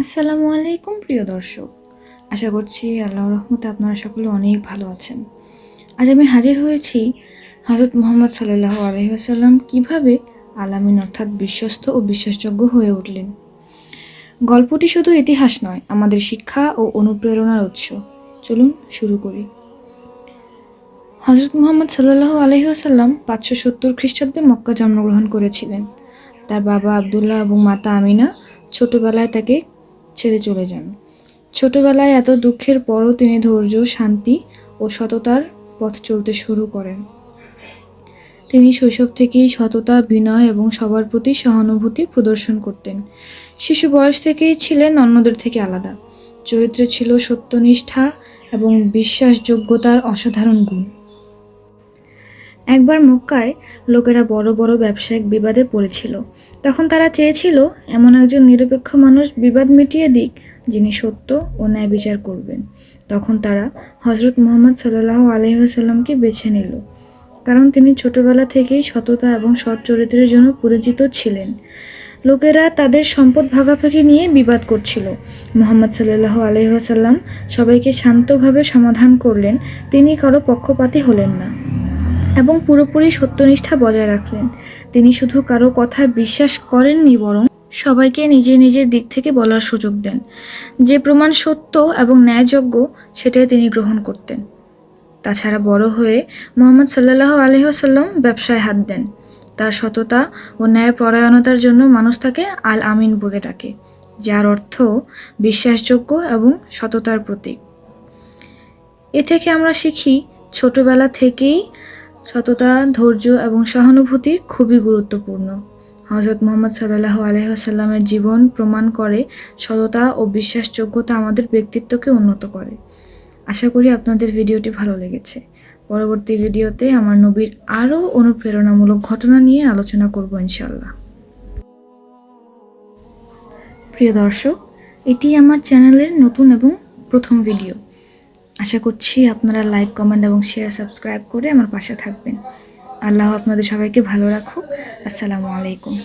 আসসালামু আলাইকুম প্রিয় দর্শক, আশা করছি আল্লাহর রহমতে আপনারা সকলে অনেক ভালো আছেন। আজ আমি হাজির হয়েছি হযরত মুহাম্মদ সাল্লাল্লাহু আলাইহি ওয়াসাল্লাম কীভাবে আলামিন অর্থাৎ বিশ্বস্ত ও বিশ্বাসযোগ্য হয়ে উঠলেন। গল্পটি শুধু ইতিহাস নয়, আমাদের শিক্ষা ও অনুপ্রেরণার উৎস। চলুন শুরু করি। হযরত মুহাম্মদ সাল্লাল্লাহু আলাইহি ওয়াসাল্লাম 570 খ্রিস্টাব্দে মক্কা জন্মগ্রহণ করেছিলেন। তার বাবা আবদুল্লাহ এবং মাতা আমিনা ছোটবেলায় তাকে ছেড়ে চলে যান। ছোটবেলায় এত দুঃখের পরও তিনি ধৈর্য, শান্তি ও সততার পথ চলতে শুরু করেন। তিনি শৈশব থেকেই সততা, বিনয় এবং সবার প্রতি সহানুভূতি প্রদর্শন করতেন। শিশু বয়স থেকেই ছিলেন অন্যদের থেকে আলাদা। চরিত্রে ছিল সত্যনিষ্ঠা এবং বিশ্বাসযোগ্যতার অসাধারণ গুণ। একবার মক্কায় লোকেরা বড় বড় ব্যবসায়িক বিবাদে পড়েছিল। তখন তারা চেয়েছিল এমন একজন নিরপেক্ষ মানুষ বিবাদ মিটিয়ে দিক, যিনি সত্য ও ন্যায় বিচার করবেন। তখন তারা হযরত মুহাম্মদ সাল্লাল্লাহু আলাইহি ওয়াসাল্লামকে বেছে নিল, কারণ তিনি ছোটবেলা থেকেই সততা এবং সৎ চরিত্রের জন্য পরিচিত ছিলেন। লোকেরা তাদের সম্পদ ভাগাভাগি নিয়ে বিবাদ করছিল। মুহাম্মদ সাল্লাল্লাহু আলাইহি ওয়াসাল্লাম সবাইকে শান্তভাবে সমাধান করলেন। তিনি কারো পক্ষপাতী হলেন না এবং পুরোপুরি সত্যনিষ্ঠা বজায় রাখলেন। তিনি শুধু কারো কথায় বিশ্বাস করেননি, বরং সবাইকে নিজের নিজের দিক থেকে বলার সুযোগ দেন। যে প্রমাণ সত্য এবং ন্যায়যোগ্য সেটাই তিনি গ্রহণ করতেন। তাছাড়া বড় হয়ে মুহাম্মদ সাল্লাল্লাহু আলাইহি ওয়াসাল্লাম ব্যবসায় হাত দেন। তার সততা ও ন্যায়পরায়ণতার জন্য মানুষ তাকে আল আমিন বলে ডাকে, যার অর্থ বিশ্বাসযোগ্য এবং সততার প্রতীক। এ থেকে আমরা শিখি ছোটবেলা থেকেই সততা, ধৈর্য এবং সহানুভূতি খুবই গুরুত্বপূর্ণ। হযরত মুহাম্মদ সাল্লাল্লাহু আলাইহি ওয়াসাল্লামের জীবন প্রমাণ করে সততা ও বিশ্বাসযোগ্যতা আমাদের ব্যক্তিত্বকে উন্নত করে। আশা করি আপনাদের ভিডিওটি ভালো লেগেছে। পরবর্তী ভিডিওতে আমার নবীর আরও অনুপ্রেরণামূলক ঘটনা নিয়ে আলোচনা করব ইনশাআল্লাহ। প্রিয় দর্শক, এটি আমার চ্যানেলের নতুন এবং প্রথম ভিডিও। আশা করছি আপনারা লাইক, কমেন্ট এবং শেয়ার, সাবস্ক্রাইব করে আমার পাশে থাকবেন। আল্লাহ আপনাদের সবাইকে ভালো রাখুক। আসসালামু আলাইকুম।